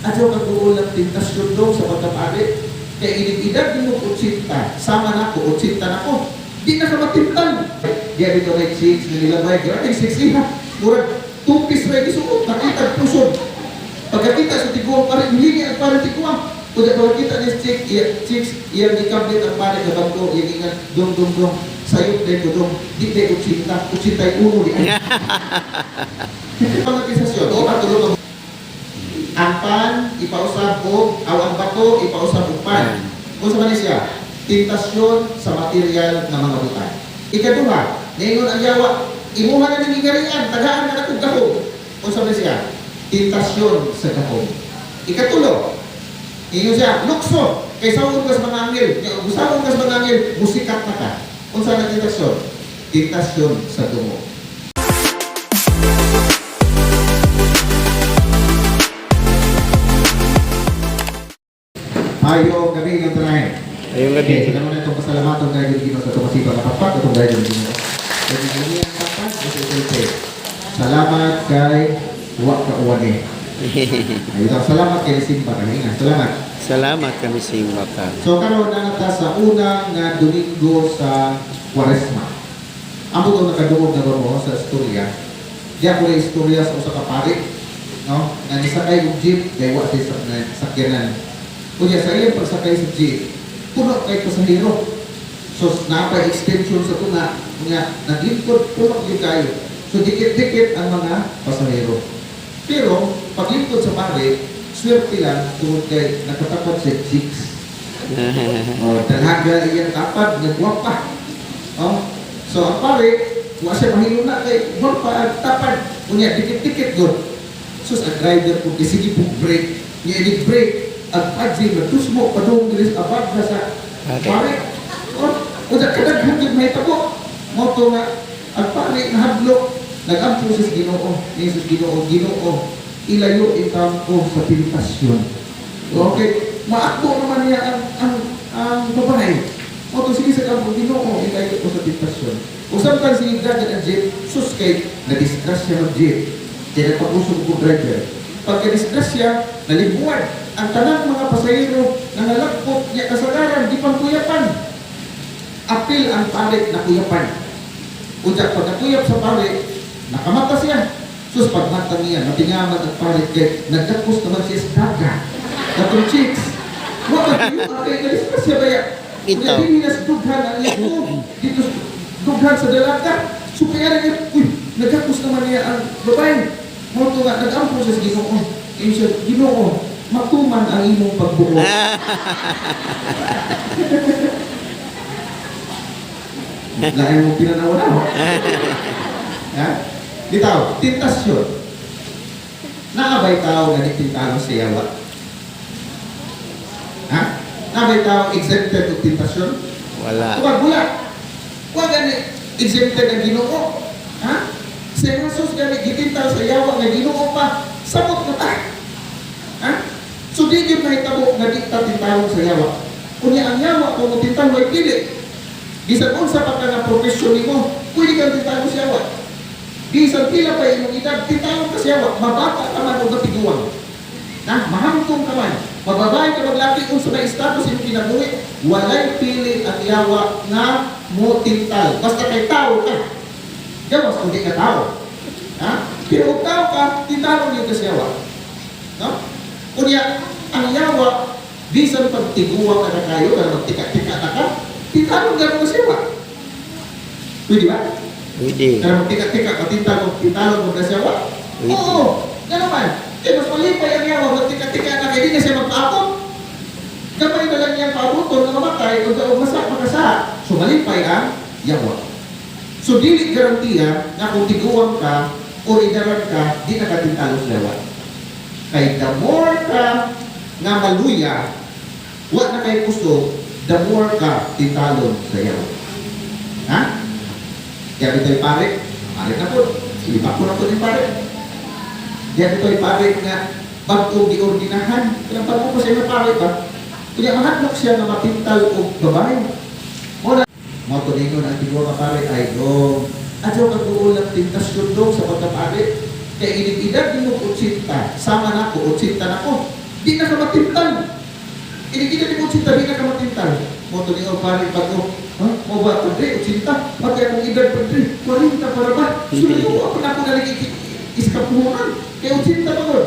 Adyo kag-uulang tentasyon daw sa pagkapari. Kaya inibidad mo ko 80, sama na ko, 80 na ko. Di na ka matintan. Diya dito may 6, nilabay, grabe 6 iha. Murag, 2 piece na isuot, nakita pusod. Pagkakita sa tiguang pare, hilingi ang pare tiguang. Kung pagkakita ni chicks, iyang ikablit ang pare na bangko, iyang ingat, dong. Sayot din ko dong, di tayo 80, 81 di ay. Pangatisasyon, o katulong ang pan, ipausap ko, ang bato, ipausap ko pan. Kung sa manisya, tintasyon sa material ng mga butang. Ikaduha, ngayon ang yawa, imuha na ng ingarian, tagaan na nakong kahong. Kung sa manisya, tintasyon sa kahong. Ikatulo, ngayon siya, lukso, kay sawon ka sa mga angil, usawon ka sa mga angil, musikat na ka. Kung saan na tintasyon? Tintasyon sa dungo. Ayong gabi ng tanahin. Ayong gabi. Okay, naman itong pasalamatan dahil Gino sa tumasipa na kapat, itong dahil Gino. Jadi ini yang kapat, betul-betul. Salamat kay Wak Kauwane. Ayun, salamat kay Simba kami. Salamat. Salamat kami Simba ka. So karon na nata sa unang nga Domingo sa Quaresma. Amo ko nakadungog na mo sa istorya. Diya ko na istorya sa usa ka pari, no? Nga nisakay og jeep kay wa sa sakyanan. Kunya sa iyang pagsakay sa jeep, puno kay pasahero. So, napa-extension sa tuna, kunya, naglingkod, puno yung kayo. So, dikit-dikit ang mga pasahero. Pero, paglingkod sa pare, swerte lang, tungkol kay nakatapat sa chicks. Dalaga iyang tapad, nagwapa. So, ang pare, wala siya mahilo na kay wapa at tapad. Kunya, dikit-dikit doon. So, ang driver po, sige po break. Niya i-break. Ang adjim na tusmo padung bilis abad na sa pare. O da kadang hugid may tabo. Moto nga ang pare nahadlok nagampo sa Ginoo. Jesus Ginoo, ilayo ikam ko sa tentasyon. Okay, maakbo naman niya ang babae. Moto sige sa kampo Ginoo, ilayo ko sa tentasyon. Usap kan si Gad at jeep sus kay na-disgrasya ng jeep. Kaya pag-usog ko driver. Pagka-disgrasya, nalibuan ang tanang mga pasahero na nalagpot niya kasagaran, di pang kuyapan. Apil ang pare na kuyapan. Unsa pag nakuyap sa pare, nakamata siya. Sus pagmata niya, natingaman ang pare kay nagdakos naman siya sa daga. Katong chicks. Wala kayo, kay nalispas siya baya. Kaya din niya sa dughan ang ito. Dito dughan sa dalaga. So kaya niya, nagdakos naman niya ang babae. Moto nga, nag-ampo siya sa Ginoo. Kaya siya, Ginoo, matuman ang imong pagbuo. Lain mo pinanawa na ho. Bitaw, tentasyon. Naabay tao na nagtintalo sa yawa. Naabay tao exempted ng tentasyon? Wala. Wala. Wala gani exempted ng Ginoo. Si Jesus gani gitintal sa yawa nga Ginoo pa. Sabot na ta. So di yun nahitabo nga di ta tintalong sa yawa. Kunya ang yawa kung tintalong ay pili. Bisan unsa pa ka nga profesyon nimo, pwede kang tintalong sa yawa. Bisan pila pa imong edad, tintalong ka sa yawa, mabata ka man o matiguang. Mahangtong ka man. Mababay ka maglaki kung sa may status imong kinabuhi, walay pili ang yawa nga mo tintal. Basta kay tao ka. Gawas kung di ka tao. Pero kung tao ka, tintalong yun ka sa yawa. Kunya, ang yawa, bisan pagtiguang ka na kayo, kaya magtika-tika na ka, tintalong gano'n ka sa yawa. Pwede ba? Pwede. Kaya magtika-tika ka, tintalong mo ka sa yawa? Pwede. Oo, gano'n man. Mas malipay ang yawa, magtika-tika na kayo, di na siya magpaabot. Gamay na lang niyang paaboton na mamatay, o magkasa. So malipay ang yawa. So dili garantiya na kung tiguang ka o idaran ka, di nakatintalo sa yawa. Kay the more ka nga maluya, wa na kay puso, the more ka tintalon sa yawa. Kaya ito'y pare na po. Lipa ko na po din pare. Kaya ito'y pare nga bagong diordinahan. Kaya bago pa siya na pare ba? Kaya mahatlok siya na matintal o babae. Moto ninyo na tigwa ka pare ay dong. At yung kag-uulang tentasyon dong sa pagkapare. Kaya inibidad mo 80, sama na ko, 80 na ko. Di na ka matintal. Inikita ni Kutsinta, di na ka matintal. Mo to ni pare bago, ha? Mo ba padre Kutsinta? Pati akong edad padre, 40 para ba? Sulit ko ako na ako na iskapunan. Kaya Kutsinta pa ko.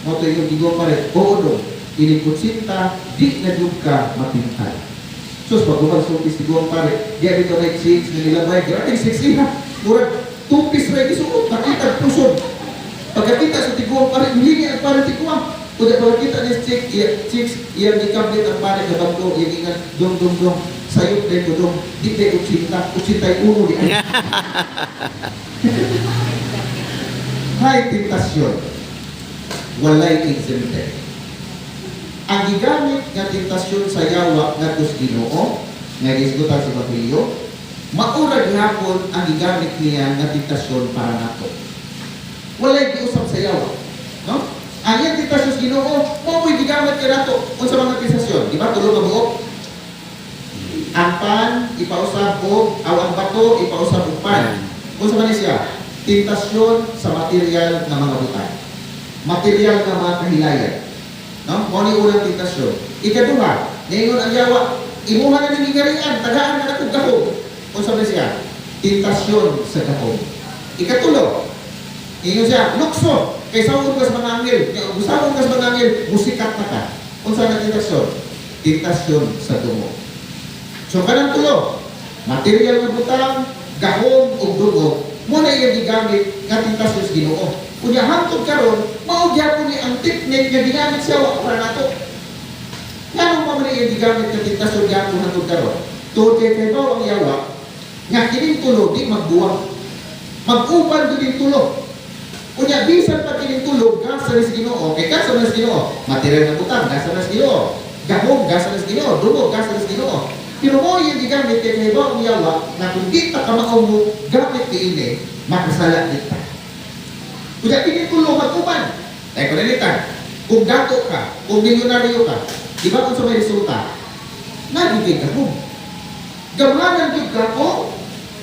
Mo to yung gigo pare, oo do. Ini Kutsinta, di na jud ka matintal. Sus, pag umagsupis gigo pare, di dito na six na nilabay, grabe sexy ha. Murag tupis ra gisuot, nakita pusod. Pagkakita sa tiguang pare, hindi ang pare tiguang. Udah kalau kita ni chicks yang dikabit ang pare na bangko, yang ingat dong sayop deh dong, di deh ucinta uno di. Hai tentasyon, walay exempted. Ang gigamit nga tentasyon sa yawa nga tus Ginoo, nga gisgutan si Babilyo, maura gihapon ang gigamit niya nga tentasyon para nato. Walay giusap sa yawa, no? Ayan tentasyon sa Ginoo, mo gigamit ka nato unsa mga tentasyon, di ba? Tulo ka buok. Ang pan ipausab og ang bato ipausab og pan. Unsa man siya? Tentasyon sa material nga mga butang. Material nga mga kahilayan. No? Mo ni unang tentasyon. Ikaduha, ningon ang yawa, imuha na ni garian, tagaan na natog gahom. Unsa man siya? Tentasyon sa gahom. Ikatulo, ingon siya, lukso. Kay sawon ka sa mga anghel, usawon ka sa mga anghel, musikat na ka. Unsa na tentasyon? Tentasyon sa dumo. So kanang tulo, material nga butang, gahom ug dugo, mo na iyang gigamit nga tentasyon sa Ginoo. Kunya hangtod karon, mao gyapon ni ang teknik nga ginamit sa wa para nato. Ngano mo man iyang gigamit nga tentasyon gyapon hangtod karon? Tungod kay bawo ang yawa, nga kining tulo di magbuwang. Mag-uban din tulo. Kunya bisan pa kining tulog gasa sa Ginoo. Kay gasa sa Ginoo, material nga butang gasa sa Ginoo. Gahom gasa sa Ginoo, dugo gasa sa Ginoo. Pero mo yung gigamit kay halimbawa ang yawa na kung di ta kamao mo gamit kiini, makasala kita. Kunya kining tulog mag-uban. Tay ko nalitan. Kung dato ka, kung milyonaryo ka, di ba kung sa may resulta? Nagiging gahom. Gamhanan gyud ka ko,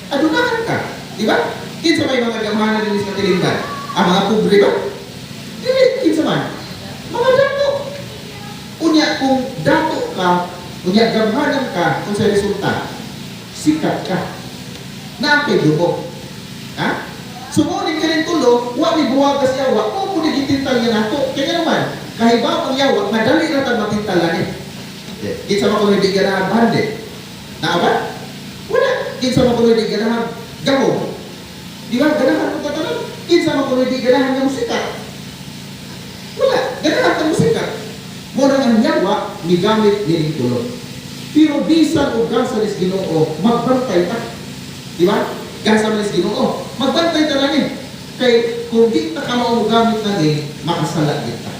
adunahan ka, di ba? Kinsa may mga gamhanan din sa tilingban? Ang mga pobre ba? Dili, kinsa man. Mga dato. Unya, kung dato ka, unya, gamhanan ka, kung sa resulta, sikat ka. Naapay dumo. Ha? Sumunin ka rin tulo, wa ni buwagas yawa, o kung nagitintal niya nato. Kaya naman, kahibaw ang yawa, madali na tayo matintalan eh. Kinsa man kung hindi ganahan bande. Naaba? Wala. Kinsa man kung hindi ganahan gamo. Di ba? Ganahan kung tatalan. Kinsa man kung hindi ganahan ng musika. Wala. Ganahan ng musika. Muna ang yawa, nigamit niling tulog. Pero bisan o gasa ni Ginoo, magbantay ta. Di ba? Gasa ni Ginoo, magbantay ta lang eh. Kay kung di ta ka maugamit na din, makasala kita.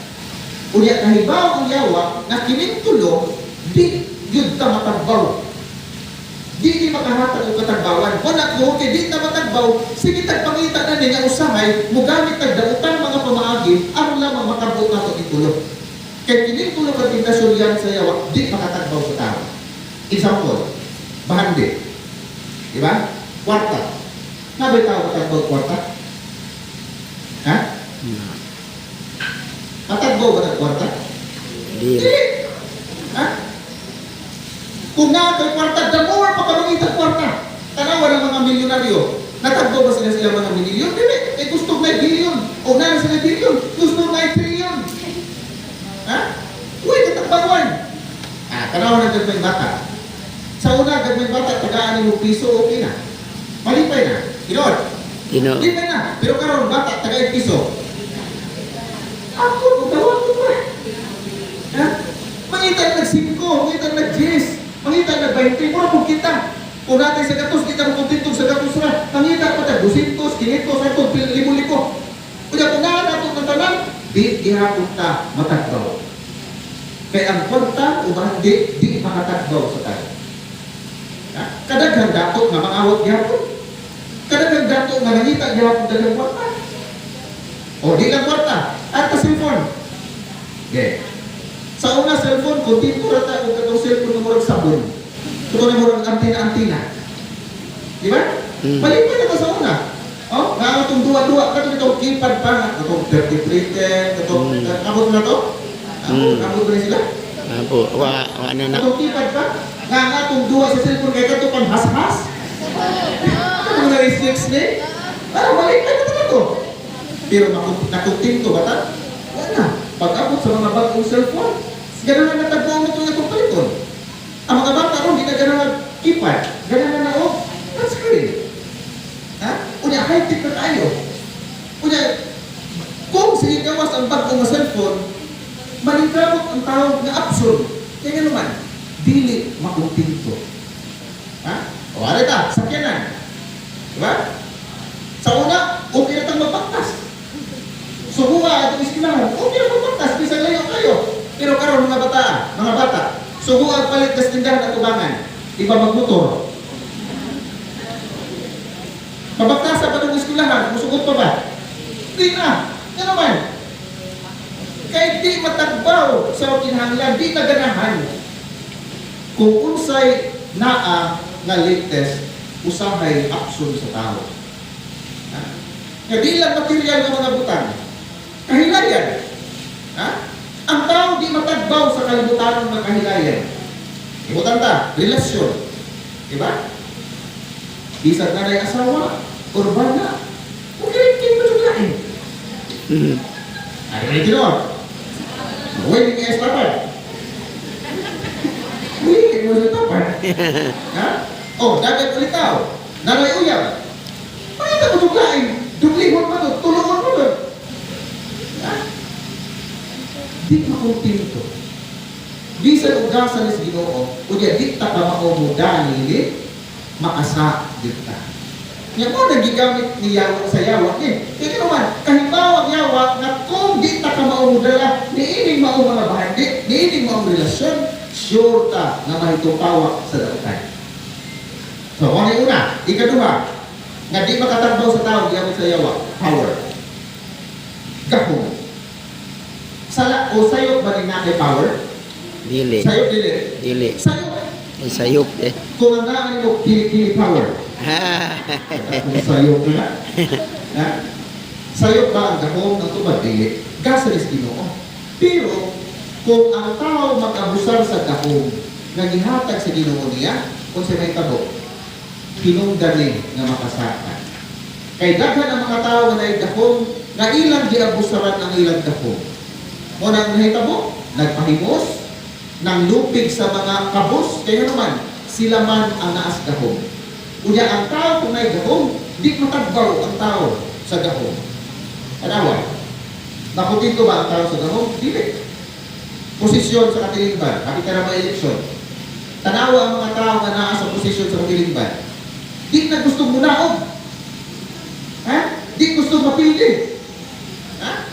Unya kahibaw ang yawa, na kining tulog, di yun ta matagbaw. Di makahatag o katagbawan. Wala ko, kay di na matagbaw, sige tagpangita na niya usahay, mugamit tagdautang mga pamaagi, ang lamang makabuo na ito itulog. Kaya kining tulog at tentasyon yan sa yawa, di makatagbaw sa tao. Example, bahandi. Diba? Kwarta. Nabay tao matagbaw kwarta? Ha? Matagbaw ba ng kwarta? Di. Ha? Kung nga kay kwarta, the more pakamangita kwarta. Tanawa ng mga milyonaryo. Natagbo ba sila mga milyon? Dili. Eh gusto may bilyon. O na sila bilyon. Gusto may trilyon. Ha? Uy, katagbawan. Tanawa ng gagmay bata. Sa una, gagmay bata, tagaan mo piso, okay na. Malipay na. Ginod. Malipay na. Pero karon bata, tagaan piso. Ako, tawag ko pa. Ha? Mangitan nag-5, mangitan nag-10. Mangita na 20, mura po kita. Kung natin sa gatos, kita mo kontintong sa gatos na. Mangita pa tayo, 200, 500, 1,000. Kaya kung natin ng tanan, di ihapon ta matagbaw. Kaya ang kwarta, di makatagbaw sa tayo. Kadaghan dato nga mangawat gihapon. Kadaghan dato nga nangita gihapon dagang kwarta. O di lang kwarta, at ka cellphone. Okay. Sa una cellphone, kontinto rata kung katong cellphone na murag sabon. Ito na murag antina-antina. Di ba? Malipay na ka sa una. Oh, nga itong duwa-duwa, katong itong keypad pa, katong 3310, katong, kapot na to. Amo ba sila? Apo, wa na na. Atong keypad pa? Nga itong duwa sa cellphone kaya ka ito pang has-has? Ano na restricts ni? Balik ka na to. Pero nakutin to ba ta? Wala. Pag-abot sa mga bagong cellphone, gano'n na natagpuan mo itong itong paliton. Ang mga bata ron, di na gano'n na keypad. Gano'n na touchscreen. Ha? Unya, high-tech na tayo. Unya, kung sige gawas ang bagong na cellphone, maningkamot ang tawag na option. Kaya nga naman, dili makunting to. Ha? O, ari ta, sakyanan. Diba? Sa una, okay na itang mapagtas. Subuha itong iskinahan, okay na mapagtas, bisang layo kayo. Pero karon mga bata, subuha palit kas tindahan at tubangan. Iba magmotor. Mapagtasa pa itong iskinahan, musugot pa ba? Di na. Yan naman. Kahit di matagbaw sa kinahanglan, di naganahan. Kung unsay naa nga latest, usahay action sa tao. Ha? Nga di lang material ng mga butang. Kahilayan. Ha? Ang tao di matagbaw sa kalibutan ng kahilayan. Ibutan ta, relasyon. Diba? Bisag na rin asawa, urbana. Ukirin-kin ba ito lain? Ano rin ginoon? Wedding is tapad. Wedding is tapad. Ha? Oh, dagat ulit tao. Nanay uyab. Pakita ko itong lain. Dublihon pa ito. Tulungan mo ito. Ha? Di makunting ito. Bisan ugasan is Ginoo, kuya di ta ka maumuda nili, makasa di ta. Nga mo nagigamit ni yawa sa yawa eh. Kaya naman, kahimbawa yawa na kung di ta ka maumudala, niining maong mga bahandi, niining maong relasyon, sure ta na mahitupawak sa dautan. So, ano yung una? Ikaduha, nga di makatakbaw sa tao, gamit sa yawa, power. Gahong. Sala o sayop ba rin natin power? Dili. Sayop dili. Dili. Sayop. Ay sayop eh. Kung ang naan mo, dili power. Kung sayop na. Ha? Sayop ba ang gahong ng tubad? Dili. Gasalis Ginoo. Pero, kung ang tao mag-abusar sa gahong, nga gihatag sa Ginoo niya, kung siya may tabo, hinunggaling na makasaka. Kay daghan ang mga tao na gahong, nga ilang giabusaran ang ilang gahong. O nang nahitabo, nagpahimos, nang lupig sa mga kabos, kaya naman, sila man ang naas gahong. Unya ang tao kung may gahong, di matagbaw ang tao sa gahong. Anawan, nakutin ko ba ang tao sa gahong? Dili. Posisyon sa katilingban, kapit ka na ma-eleksyon. Tanawa ang mga tao na naas sa posisyon sa katilingban. Di na gustong munaog. Ha? Di gustong mapili. Ha?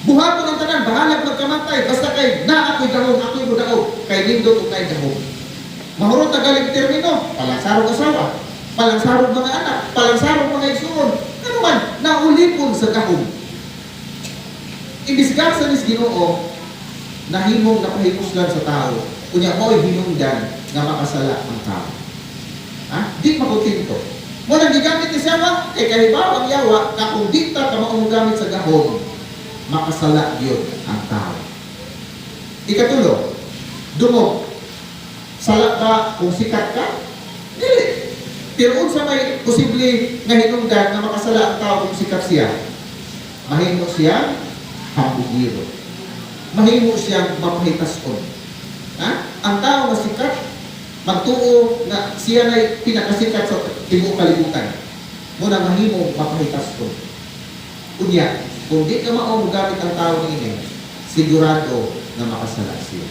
Buhaton ang tanan, bahalag magkamantay, basta kay na ako'y gahong, ako'y mudaog, kay lindot o kay gahong. Mahurot na galing termino, palangsarong asawa, palangsarong mga anak, palangsarong mga igsuon, ano man, naulipon sa gahong. Imbisgasan is Ginoo, nahimong napahimusgan sa tao, kunya mo'y hinungdan nga makasala ang tao. Ha? Di makutin to. Mo nang gigamit ni Sawa, kay kahibaw ang yawa, na kung di ta ka maumugamit sa gahong, makasala yun ang tao. Ikatulo, dumog. Sala ba kung sikat ka? Dili. Pero unsa may posible nga hinungdan na makasala ang tao kung sikat siya? Mahimo siya hambugiro. Mahimo siyang mapahitason. Ha? Ang tao nga sikat, magtuo na siya na pinakasikat sa tibuok kalibutan. Muna mahimo mapahitason. Unya, kung di ka maong gamit ang tao ini, sigurado na makasala siya.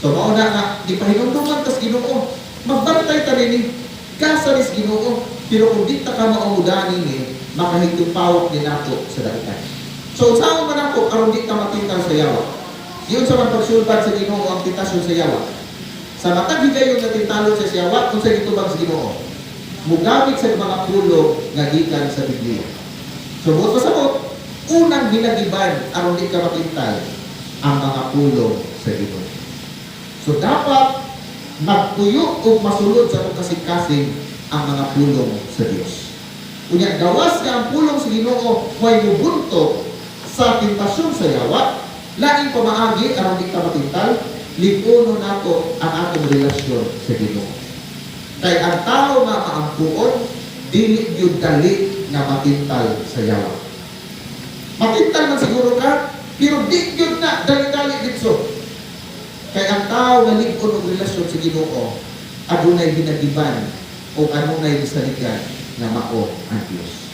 So, mauna nga, di pa hinunduman tas Ginoo, magbantay ta nini, kasalis Ginoo, pero kung di ta ka maumudanin ni, makahitupawak ni nato sa dautan. So, saan man ako, karon di ta matintal sa yawa. Yun sa mga pagsulbad sa Ginoo ang titasyon sa yawa. Sa matag higayon na tintalon sa yawa, kung sa gitubang sa Ginoo, mugamit sa mga pulong nga gikan sa Biblia. So, buot pasabot, unang binagiban aron di ka matintal ang mga pulong sa Ginoo. So dapat magpuyo o masulod sa kasing-kasing ang mga pulong sa Dios. Unya gawas nga ang pulong sa Ginoo may mubunto sa tentasyon sa yawa, Laing pamaagi aron di ka matintal, lig-uno nato ang atong relasyon sa Ginoo. Kay ang tao nga maampuon, dili gyud dali nga matintal sa yawa. Matintal man siguro ka, pero di gyud na dali-dali ditso. Kay ang tao nga lig-on og relasyon sa Ginoo, adunay ginagiban o adunay gisaligan nga mao ang Dios.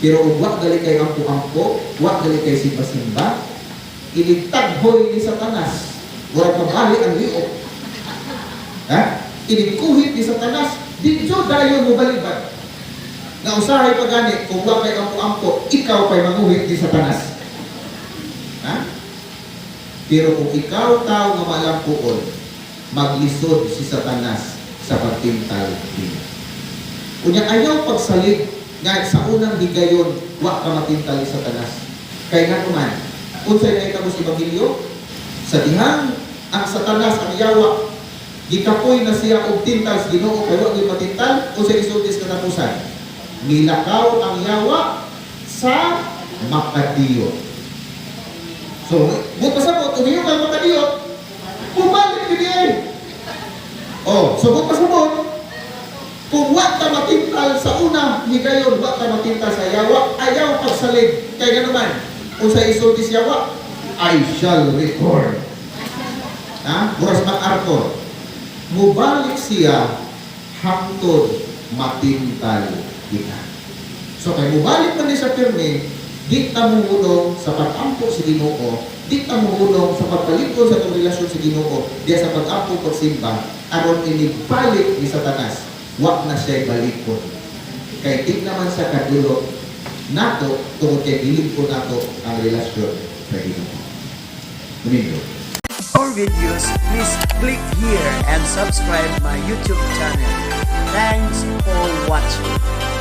Pero ug wa gali kay ampo-ampo, wa gali kay simba-simba, inigtaghoy ni Satanas. Wala pabali ang liok. Ha? Inigkuhit ni Satanas, di jud dayon mo balibad. Nga usahay pa gani, kung wa kay ampo-ampo, ikaw pa'y manguhit ni Satanas. Ha? Pero kung ikaw tao nga malampuon, maglisod si Satanas sa pagtintal din. Kunya ayaw pagsalig nga sa unang higayon, wa ka matintal ni Satanas. Kaya nga naman, kung sa'yo na itamo si Ebanghelyo, sa dihang ang Satanas ang yawa, gikapoy na siya og tintal sa Ginoo kay wa gyud matintal, kung sa isultis katapusan, nilakaw ang yawa sa makadiyot. So, buta sa mo, tumiyo kang makadiyot, bumalik yun yan. Oh, so buta sa mo, kung wa ka matintal sa una, higayon, wa ka matintal sa yawa, ayaw pagsalig. Kaya nga naman, kung sa isultis yawa, I shall return. Ha? Buras mag-artor. Mubalik siya hangtod matintal kita. So kay mubalik man ni sa pirmi, di ta muhulong sa pag-ampo sa Ginoo, di ta muhulong sa pagpaligod sa itong relasyon sa Ginoo, diya sa pag-ampo pagsimba, aron inibalik ni Satanas, wag na siya balikon. Kay di naman sa kadulot nato, tungkol kay bilib ko nato ang relasyon sa Ginoo. Domingo. For videos, please click here and subscribe my YouTube channel. Thanks for watching.